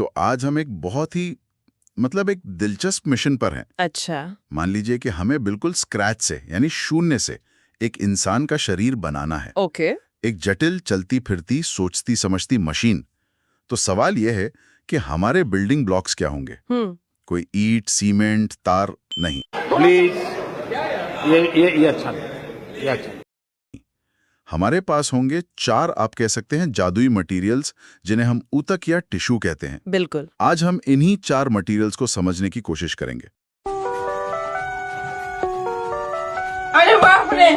तो आज हम एक बहुत ही एक दिलचस्प मिशन पर हैं। अच्छा। मान लीजिए कि हमें बिल्कुल स्क्रैच से यानी शून्य से एक इंसान का शरीर बनाना है। ओके। एक जटिल चलती फिरती सोचती समझती मशीन। तो सवाल यह है कि हमारे बिल्डिंग ब्लॉक्स क्या होंगे? कोई ईंट, सीमेंट, तार नहीं। प्लीज ये अच्छा नहीं, ये अच्छा। हमारे पास होंगे 4, आप कह सकते हैं, जादुई मटेरियल्स, जिन्हें हम ऊतक या टिश्यू कहते हैं। बिल्कुल। आज हम इन्हीं 4 मटेरियल्स को समझने की कोशिश करेंगे। अरे बाप रे!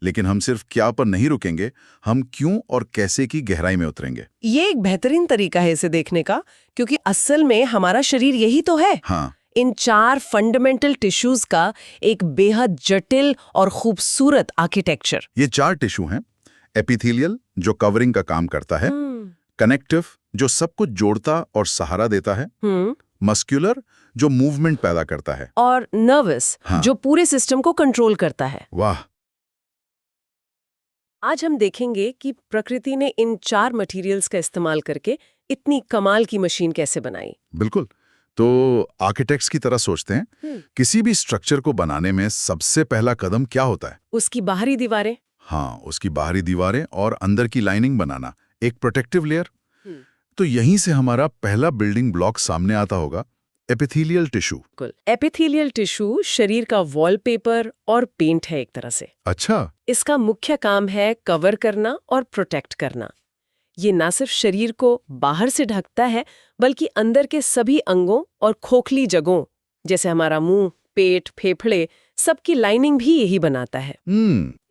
लेकिन हम सिर्फ क्या पर नहीं रुकेंगे, हम क्यों और कैसे की गहराई में उतरेंगे। ये एक बेहतरीन तरीका है इसे देखने का, क्योंकि असल में हमारा शरीर यही तो है। हाँ, इन 4 फंडामेंटल टिश्यूज का एक बेहद जटिल और खूबसूरत आर्किटेक्चर। ये 4 टिश्यू हैं। एपिथेलियल, जो कवरिंग का काम करता है। कनेक्टिव, जो सब कुछ जोड़ता और सहारा देता है। मस्कुलर, जो मूवमेंट पैदा करता है। और नर्वस, हाँ। जो पूरे सिस्टम को कंट्रोल करता है। वाह! आज हम देखेंगे कि प्रकृति ने इन 4 मटेरियल्स का इस्तेमाल करके इतनी कमाल की मशीन कैसे बनाई। बिल्कुल। तो आर्किटेक्ट्स की तरह सोचते हैं, किसी भी स्ट्रक्चर को बनाने में सबसे पहला कदम क्या होता है? उसकी बाहरी दीवारें। हाँ, उसकी बाहरी दीवारें और अंदर की लाइनिंग बनाना, एक प्रोटेक्टिव लेयर। तो यहीं से हमारा पहला बिल्डिंग ब्लॉक सामने आता होगा, एपिथेलियल टिश्यू। बिल्कुल। एपिथेलियल टिश्यू शरीर का वॉलपेपर और पेंट है एक तरह से। अच्छा। इसका मुख्य काम है कवर करना और प्रोटेक्ट करना। ये ना सिर्फ शरीर को बाहर से ढकता है, बल्कि अंदर के सभी अंगों और खोखली जगहों, जैसे हमारा मुंह, पेट, फेफड़े, सबकी लाइनिंग भी यही बनाता है।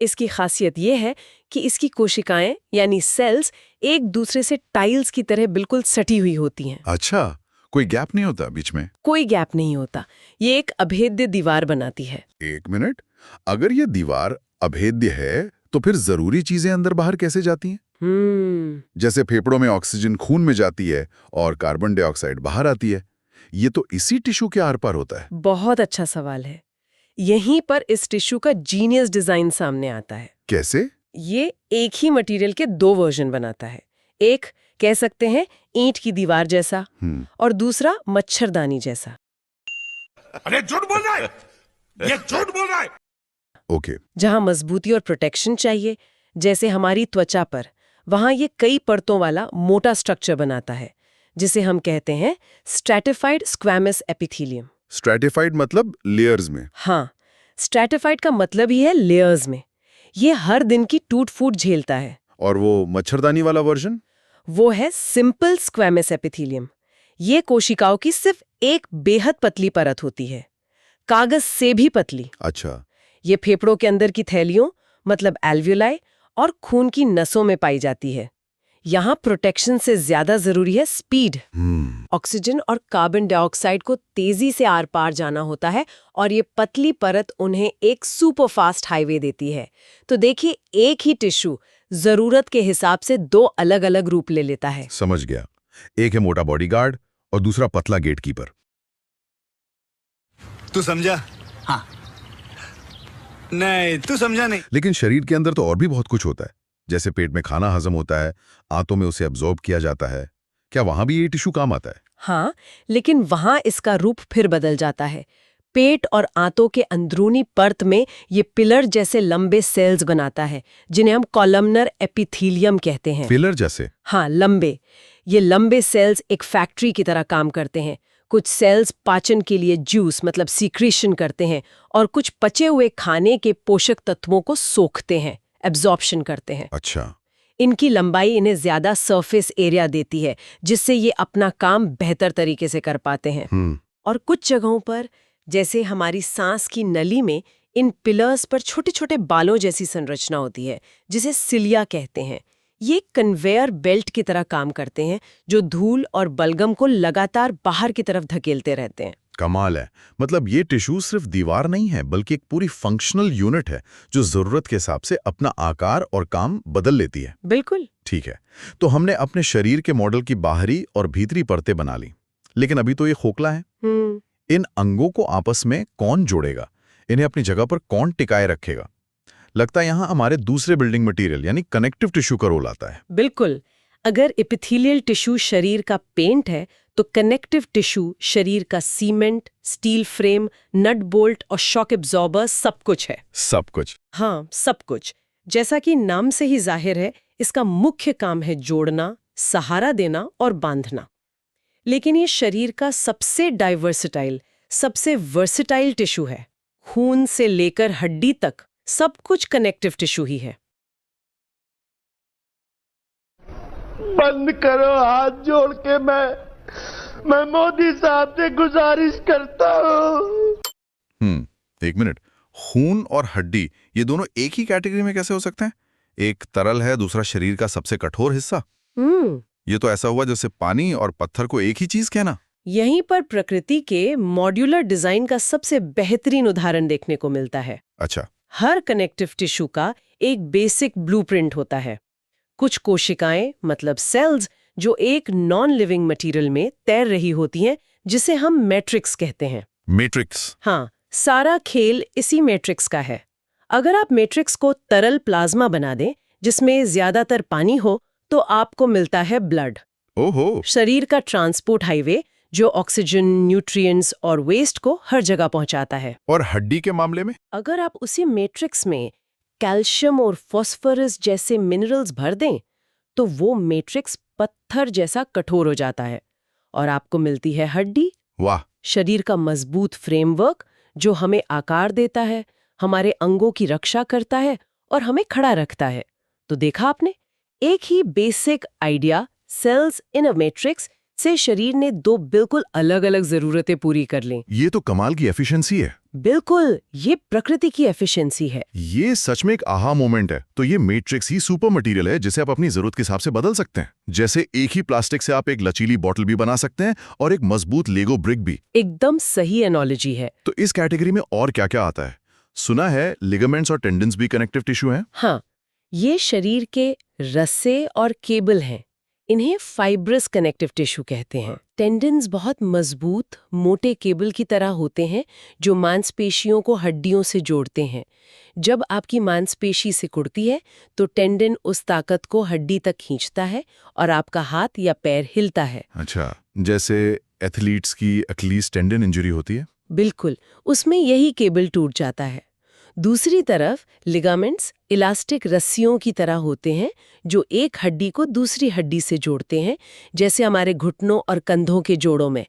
इसकी खासियत ये है कि इसकी कोशिकाएं यानी सेल्स एक दूसरे से टाइल्स की तरह बिल्कुल सटी हुई होती हैं। अच्छा, कोई गैप नहीं होता बीच में? कोई गैप नहीं होता। ये एक अभेद्य दीवार बनाती है। एक मिनट, अगर ये दीवार अभेद्य है तो फिर जरूरी चीजें अंदर बाहर कैसे जाती हैं? जैसे फेफड़ों में ऑक्सीजन खून में जाती है और कार्बन डाइऑक्साइड बाहर आती है। ये तो इसी टिश्यू के आर पार होता है। बहुत अच्छा सवाल है। यहीं पर इस टिश्यू का जीनियस डिजाइन सामने आता है। कैसे? ये एक ही मटेरियल के 2 वर्जन बनाता है। एक कह सकते हैं ईंट की दीवार जैसा, और दूसरा मच्छरदानी जैसा। अरे झूठ बोल रहा है, ये झूठ बोल रहा है। ओके। जहां मजबूती और प्रोटेक्शन चाहिए, जैसे हमारी त्वचा पर, वहां ये कई परतों वाला मोटा स्ट्रक्चर बनाता है, जिसे हम कहते हैं स्ट्रैटिफाइड स्क्वैमस एपिथेलियम। स्ट्रैटिफाइड मतलब लेयर्स में? हाँ, स्ट्रैटिफाइड का मतलब ही है लेयर्स में। ये हर दिन की टूट फूट झेलता है। और वो मच्छरदानी वाला वर्जन? वो है सिंपल स्क्वैमस एपिथेलियम। ये कोशिकाओं की सिर्फ एक बेहद पतली परत होती है, कागज से भी पतली। अच्छा। ये फेफड़ों के अंदर की थैलियों, मतलब एल्वियोलाई, और खून की नसों में पाई जाती है। यहाँ प्रोटेक्शन से ज्यादा जरूरी है स्पीड। ऑक्सीजन और कार्बन डाइऑक्साइड को तेजी से आर पार जाना होता है, और ये पतली परत उन्हें एक सुपरफास्ट हाईवे देती है। तो देखिए, एक ही टिश्यू जरूरत के हिसाब से 2 अलग अलग रूप ले लेता है। समझ गया। एक है मोटा बॉडीगार्ड और दूसरा पतला गेटकीपर। तू समझा? हाँ। नहीं, तू समझा नहीं। लेकिन शरीर के अंदर तो और भी बहुत कुछ होता है, जैसे पेट में खाना हजम होता है, आंतों में उसे अब्जॉर्ब किया जाता है। क्या वहां भी ये टिश्यू काम आता है? हाँ, लेकिन वहां इसका रूप फिर बदल जाता है। पेट और आंतों के अंदरूनी परत में ये पिलर जैसे लंबे सेल्स बनाता है, जिन्हें हम कॉलमनर एपिथेलियम कहते हैं। पिलर जैसे? हाँ, लंबे। ये लंबे सेल्स एक फैक्ट्री की तरह काम करते हैं। कुछ सेल्स पाचन के लिए जूस मतलब सीक्रेशन करते हैं, और कुछ पचे हुए खाने के पोषक तत्वों को सोखते हैं, एब्जॉर्प्शन करते हैं। अच्छा। इनकी लंबाई इन्हें ज्यादा सरफेस एरिया देती है, जिससे ये अपना काम बेहतर तरीके से कर पाते हैं। और कुछ जगहों पर, जैसे हमारी सांस की नली में, इन पिलर्स पर छोटे छोटे बालों जैसी संरचना होती है, जिसे सिलिया कहते हैं। ये कन्वेयर बेल्ट की तरह काम करते हैं, जो धूल और बलगम को लगातार बाहर की तरफ धकेलते रहते हैं। कमाल है। मतलब ये टिश्यू सिर्फ दीवार नहीं है, बल्कि एक पूरी फंक्शनल यूनिट है, जो जरूरत के हिसाब से अपना आकार और काम बदल लेती है। बिल्कुल। ठीक है, तो हमने अपने शरीर के मॉडल की बाहरी और भीतरी परतें बना ली, लेकिन अभी तो ये खोखला है। इन अंगों को आपस में कौन जोड़ेगा? इन्हें अपनी जगह पर कौन टिकाए रखेगा? लगता है यहाँ हमारे दूसरे बिल्डिंग मटेरियल यानी कनेक्टिव टिश्यू का रोल आता है। बिल्कुल। अगर एपिथेलियल टिश्यू शरीर का पेंट है तो कनेक्टिव टिश्यू शरीर का cement, steel frame, nut bolt और शॉक एब्जॉर्बर सब कुछ है। सब कुछ? हाँ, सब कुछ। जैसा कि नाम से ही जाहिर है, इसका मुख्य काम है जोड़ना, सहारा देना और बांधना। लेकिन ये शरीर का सबसे डाइवर्सिटाइल, सबसे वर्सिटाइल टिश्यू है। खून से लेकर हड्डी तक सब कुछ कनेक्टिव टिश्यू ही है। बंद करो, हाथ जोड़ के मैं मोदी साहब से गुजारिश करता हूँ। एक मिनट, खून और हड्डी ये दोनों एक ही कैटेगरी में कैसे हो सकते हैं? एक तरल है, दूसरा शरीर का सबसे कठोर हिस्सा। ये तो ऐसा हुआ जैसे पानी और पत्थर को एक ही चीज कहना। यहीं पर प्रकृति के मॉड्यूलर डिजाइन का सबसे बेहतरीन उदाहरण देखने को मिलता है। अच्छा। हर कनेक्टिव टिश्यू का एक बेसिक ब्लूप्रिंट होता है। कुछ कोशिकाएं मतलब सेल्स जो एक नॉन लिविंग मटेरियल में तैर रही होती हैं, जिसे हम मैट्रिक्स कहते हैं। मैट्रिक्स? हाँ, सारा खेल इसी मैट्रिक्स का है। अगर आप मैट्रिक्स को तरल प्लाज्मा बना दें जिसमें ज्यादातर पानी हो तो आपको मिलता है ब्लड। ओहो। शरीर का ट्रांसपोर्ट हाईवे जो ऑक्सीजन, न्यूट्रिएंट्स और वेस्ट को हर जगह पहुंचाता है। और हड्डी के मामले में? अगर आप उसी मैट्रिक्स में कैल्शियम और फास्फोरस जैसे मिनरल्स भर दें तो वो मैट्रिक्स पत्थर जैसा कठोर हो जाता है और आपको मिलती है हड्डी। वाह। शरीर का मजबूत फ्रेमवर्क जो हमें आकार देता है, हमारे अंगों की रक्षा करता है और हमें खड़ा रखता है। तो देखा आपने, एक ही basic idea, cells in a matrix, से शरीर ने दो बिल्कुल अलग अलग जरूरतें पूरी कर लीं। ये तो कमाल की एफिशिएंसी है। बिल्कुल, ये प्रकृति की एफिशिएंसी है। ये सच में एक आहा मोमेंट है। तो ये मैट्रिक्स ही सुपर मटेरियल है जिसे आप अपनी जरूरत के हिसाब से बदल सकते हैं। जैसे एक ही प्लास्टिक से आप एक लचीली बॉटल भी बना सकते हैं और एक मजबूत लेगो ब्रिक भी। एकदम सही एनालॉजी है। तो इस कैटेगरी में और क्या क्या आता है? सुना है लिगामेंट्स और टेंडन्स भी कनेक्टिव टिश्यू हैं। हाँ, ये शरीर के रस्से और केबल हैं। इन्हें फाइब्रस कनेक्टिव टिश्यू कहते हैं। टेंडन्स बहुत मजबूत, मोटे केबल की तरह होते हैं जो मांसपेशियों को हड्डियों से जोड़ते हैं। जब आपकी मांसपेशी सिकुड़ती है तो टेंडन उस ताकत को हड्डी तक खींचता है और आपका हाथ या पैर हिलता है। अच्छा, जैसे एथलीट्स की अक्लीज टेंडन इंजरी होती है। बिल्कुल, उसमें यही केबल टूट जाता है। दूसरी तरफ लिगामेंट्स इलास्टिक रस्सियों की तरह होते हैं जो एक हड्डी को दूसरी हड्डी से जोड़ते हैं, जैसे हमारे घुटनों और कंधों के जोड़ों में।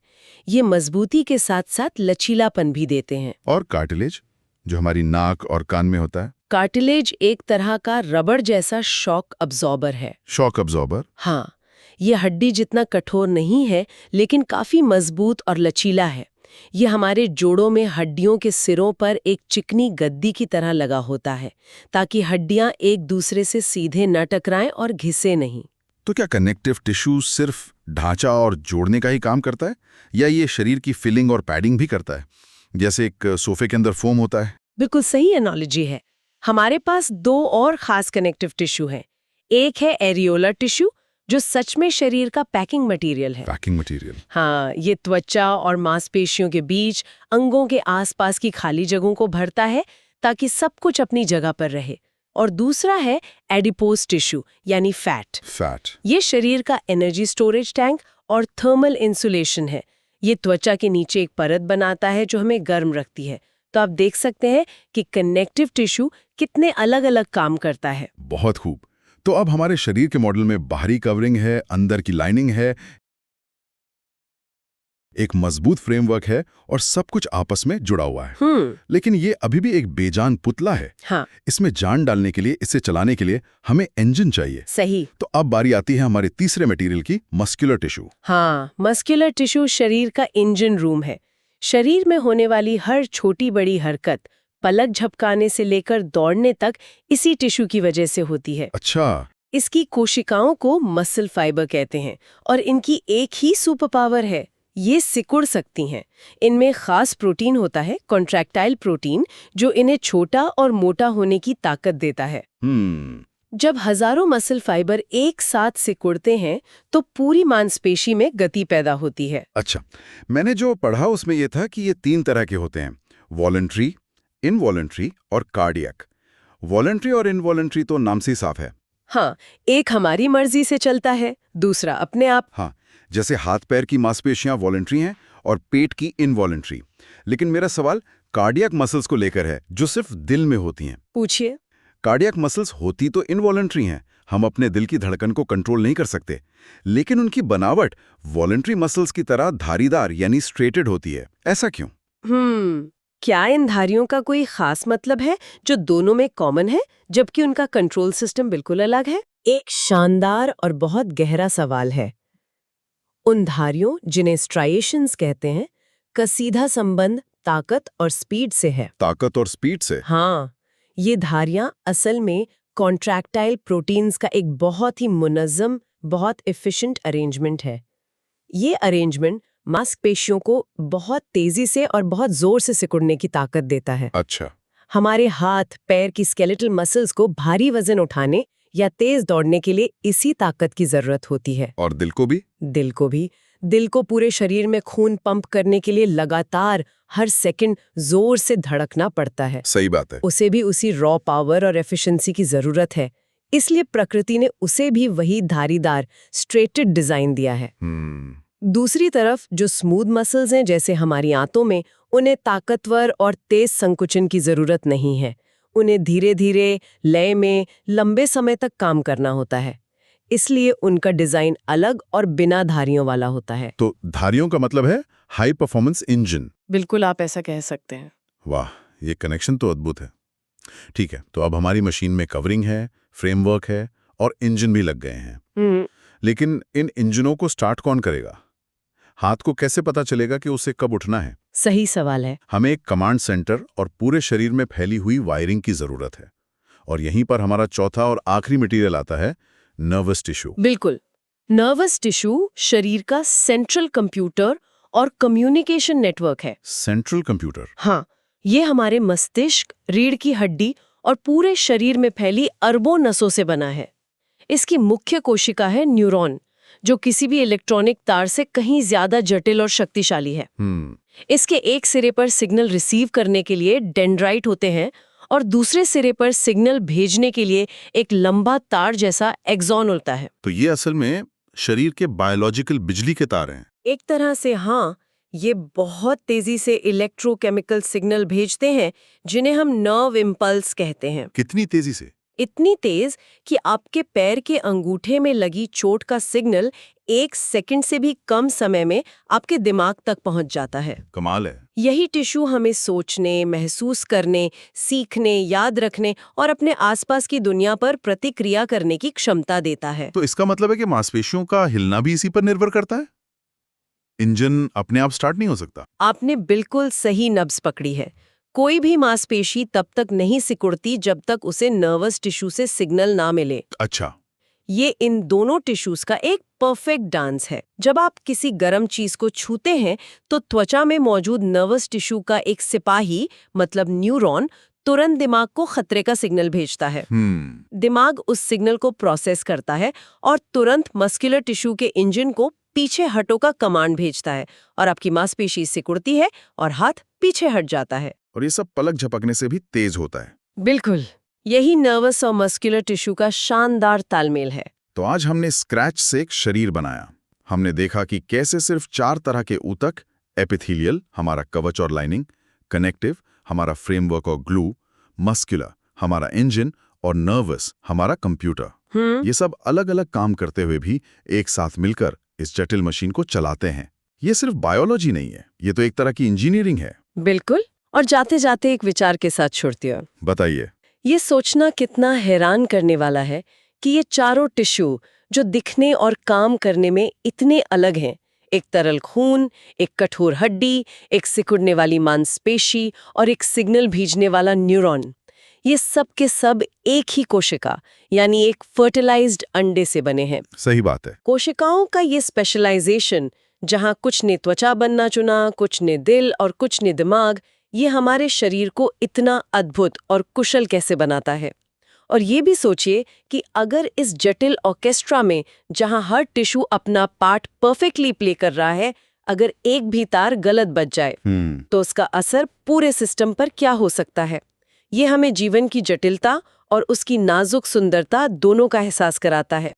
ये मजबूती के साथ साथ लचीलापन भी देते हैं। और कार्टिलेज जो हमारी नाक और कान में होता है? कार्टिलेज एक तरह का रबड़ जैसा शॉक अब्जॉर्बर है। Shock absorber? हाँ, ये हड्डी जितना कठोर नहीं है लेकिन काफी मजबूत और लचीला है। ये हमारे जोड़ों में हड्डियों के सिरों पर एक चिकनी गद्दी की तरह लगा होता है ताकि हड्डियां एक दूसरे से सीधे न टकराएं और घिसे नहीं। तो क्या कनेक्टिव टिश्यू सिर्फ ढांचा और जोड़ने का ही काम करता है या ये शरीर की फिलिंग और पैडिंग भी करता है, जैसे एक सोफे के अंदर फोम होता है? बिल्कुल सही एनालॉजी है। हमारे पास दो और खास कनेक्टिव टिश्यू हैं। एक है एरियोलर टिश्यू जो सच में शरीर का पैकिंग मटेरियल है। Packing material? हाँ, ये त्वचा और मांसपेशियों के बीच, अंगों के आसपास की खाली जगहों को भरता है ताकि सब कुछ अपनी जगह पर रहे। और दूसरा है एडिपोज टिश्यू यानी फैट। फैट? ये शरीर का एनर्जी स्टोरेज टैंक और थर्मल इंसुलेशन है। ये त्वचा के नीचे एक परत बनाता है जो हमें गर्म रखती है। तो आप देख सकते हैं कि कनेक्टिव टिश्यू कितने अलग अलग काम करता है। बहुत खूब। तो अब हमारे शरीर के मॉडल में बाहरी कवरिंग है, अंदर की लाइनिंग है, एक मजबूत फ्रेमवर्क है और सब कुछ आपस में जुड़ा हुआ है। लेकिन ये अभी भी एक बेजान पुतला है। हाँ। इसमें जान डालने के लिए, इसे चलाने के लिए हमें इंजन चाहिए। सही। तो अब बारी आती है हमारे तीसरे मटेरियल की, मस्कुलर टिश्यू। हाँ, मस्कुलर टिश्यू शरीर का इंजन रूम है। शरीर में होने वाली हर छोटी बड़ी हरकत, पलक झपकाने से लेकर दौड़ने तक इसी टिश्यू की वजह से होती है। अच्छा। इसकी कोशिकाओं को मसल फाइबर कहते हैं और इनकी एक ही सुपर पावर है, ये सिकुड़ सकती हैं। इनमें खास प्रोटीन होता है, कॉन्ट्रैक्टाइल प्रोटीन, जो इन्हें छोटा और मोटा होने की ताकत देता है। जब हजारों मसल फाइबर एक साथ सिकुड़ते हैं तो पूरी मांसपेशी में गति पैदा होती है। अच्छा, मैंने जो पढ़ा उसमें यह था कि ये 3 तरह के होते हैं, वॉलंटरी, इनवॉलंटरी और कार्डियक। वॉलंटरी और इनवॉलंटरी तो नाम से ही साफ है, हाँ, एक हमारी मर्जी से चलता है, दूसरा अपने आप। हाँ, जैसे हाथ पैर की मांसपेशियां वॉलंटरी हैं और पेट की इनवॉलंटरी। लेकिन मेरा सवाल कार्डियक मसल्स को लेकर है, जो सिर्फ दिल में होती हैं। पूछिए। कार्डियक मसल्स होती तो इनवॉलंटरी हैं, हम अपने दिल की धड़कन को कंट्रोल नहीं कर सकते, लेकिन उनकी बनावट वॉलंटरी मसल्स की तरह धारीदार यानी स्ट्रेटेड होती है। ऐसा क्यों? क्या इन धारियों का कोई खास मतलब है जो दोनों में कॉमन है, जबकि उनका कंट्रोल सिस्टम बिल्कुल अलग है? एक शानदार और बहुत गहरा सवाल है। उन धारियों, जिन्हें स्ट्राइएशंस कहते हैं, का सीधा संबंध ताकत और स्पीड से है। ताकत और स्पीड से? हाँ, ये धारियां असल में कॉन्ट्रैक्टाइल प्रोटीन्स का एक बहुत ही मुनज़्ज़म, बहुत एफिशिएंट अरेंजमेंट है। ये अरेंजमेंट मांसपेशियों को बहुत तेजी से और बहुत जोर से सिकुड़ने की ताकत देता है। अच्छा। हमारे हाथ पैर की स्केलेटल मसल्स को भारी वजन उठाने या तेज दौड़ने के लिए इसी ताकत की जरूरत होती है। और दिल को भी? दिल को भी। दिल को पूरे शरीर में खून पंप करने के लिए लगातार हर सेकंड जोर से धड़कना पड़ता है। सही बात है। उसे भी उसी रॉ पावर और एफिशिएंसी की जरूरत है, इसलिए प्रकृति ने उसे भी वही धारीदार स्ट्रेटेड डिजाइन दिया है। दूसरी तरफ जो स्मूथ मसल्स हैं, जैसे हमारी आंतों में, उन्हें ताकतवर और तेज संकुचन की जरूरत नहीं है। उन्हें धीरे धीरे लय में लंबे समय तक काम करना होता है, इसलिए उनका डिजाइन अलग और बिना धारियों वाला होता है। तो धारियों का मतलब है हाई परफॉर्मेंस इंजन? बिल्कुल, आप ऐसा कह सकते हैं। वाह, ये कनेक्शन तो अद्भुत है। ठीक है, तो अब हमारी मशीन में कवरिंग है, फ्रेमवर्क है और इंजन भी लग गए हैं। लेकिन इन इंजनों को स्टार्ट कौन करेगा? हाथ को कैसे पता चलेगा कि उसे कब उठना है? सही सवाल है। हमें एक कमांड सेंटर और पूरे शरीर में फैली हुई वायरिंग की जरूरत है। और यहीं पर हमारा चौथा और आखिरी मटेरियल आता है, नर्वस टिश्यू। बिल्कुल, नर्वस टिश्यू शरीर का सेंट्रल कंप्यूटर और कम्युनिकेशन नेटवर्क है। Central computer? हाँ, ये हमारे मस्तिष्क, रीढ़ की हड्डी और पूरे शरीर में फैली अरबों नसों से बना है। इसकी मुख्य कोशिका है न्यूरॉन, जो किसी भी इलेक्ट्रॉनिक तार से कहीं ज्यादा जटिल और शक्तिशाली है। इसके एक सिरे पर सिग्नल रिसीव करने के लिए डेंड्राइट होते हैं और दूसरे सिरे पर सिग्नल भेजने के लिए एक लंबा तार जैसा एक्सॉन होता है। तो ये असल में शरीर के बायोलॉजिकल बिजली के तार हैं। एक तरह से हाँ, ये बहुत तेजी से इलेक्ट्रोकेमिकल सिग्नल भेजते हैं, जिन्हें हम नर्व इम्पल्स कहते हैं। कितनी तेजी से? इतनी तेज कि आपके पैर के अंगूठे में लगी चोट का सिग्नल 1 सेकंड से भी कम समय में आपके दिमाग तक पहुंच जाता है। कमाल है। यही टिश्यू हमें सोचने, महसूस करने, सीखने, याद रखने और अपने आसपास की दुनिया पर प्रतिक्रिया करने की क्षमता देता है। तो इसका मतलब है कि मांसपेशियों का हिलना भी इसी पर निर्भर करता है? इंजन अपने आप स्टार्ट नहीं हो सकता? आपने बिल्कुल सही नब्ज पकड़ी है। कोई भी मांसपेशी तब तक नहीं सिकुड़ती जब तक उसे नर्वस टिश्यू से सिग्नल ना मिले। अच्छा। ये इन दोनों टिश्यूज का एक परफेक्ट डांस है। जब आप किसी गर्म चीज को छूते हैं तो त्वचा में मौजूद नर्वस टिश्यू का एक सिपाही, मतलब न्यूरॉन, तुरंत दिमाग को खतरे का सिग्नल भेजता है। दिमाग उस सिग्नल को प्रोसेस करता है और तुरंत मस्कुलर टिश्यू के इंजन को पीछे हटो का कमांड भेजता है और आपकी मांसपेशी सिकुड़ती है और हाथ पीछे हट जाता है। और ये सब पलक झपकने से भी तेज होता है। बिल्कुल, यही नर्वस और मस्कुलर टिश्यू का शानदार तालमेल है। तो आज हमने स्क्रैच से एक शरीर बनाया। हमने देखा कि कैसे सिर्फ 4 तरह के ऊतक, एपिथेलियल हमारा कवच और लाइनिंग, कनेक्टिव हमारा फ्रेमवर्क और ग्लू, मस्कुलर हमारा इंजन और नर्वस हमारा कंप्यूटर, ये सब अलग अलग काम करते हुए भी एक साथ मिलकर इस जटिल मशीन को चलाते हैं। ये सिर्फ बायोलॉजी नहीं है, ये तो एक तरह की इंजीनियरिंग है। बिल्कुल। और जाते जाते एक विचार के साथ छोड़ती हूँ। बताइए। ये सोचना कितना हैरान करने वाला है कि ये चारों टिश्यू जो दिखने और काम करने में इतने अलग हैं, एक तरल खून, एक कठोर हड्डी, एक सिकुड़ने वाली मांसपेशी और एक सिग्नल भेजने वाला न्यूरॉन, ये सब के सब एक ही कोशिका यानी एक फर्टिलाइज्ड अंडे से बने हैं। सही बात है। कोशिकाओं का ये स्पेशलाइजेशन, जहाँ कुछ ने त्वचा बनना चुना, कुछ ने दिल और कुछ ने दिमाग, ये हमारे शरीर को इतना अद्भुत और कुशल कैसे बनाता है। और ये भी सोचिए कि अगर इस जटिल ऑर्केस्ट्रा में, जहां हर टिश्यू अपना पार्ट परफेक्टली प्ले कर रहा है, अगर एक भी तार गलत बज जाए तो उसका असर पूरे सिस्टम पर क्या हो सकता है। ये हमें जीवन की जटिलता और उसकी नाजुक सुंदरता दोनों का एहसास कराता है।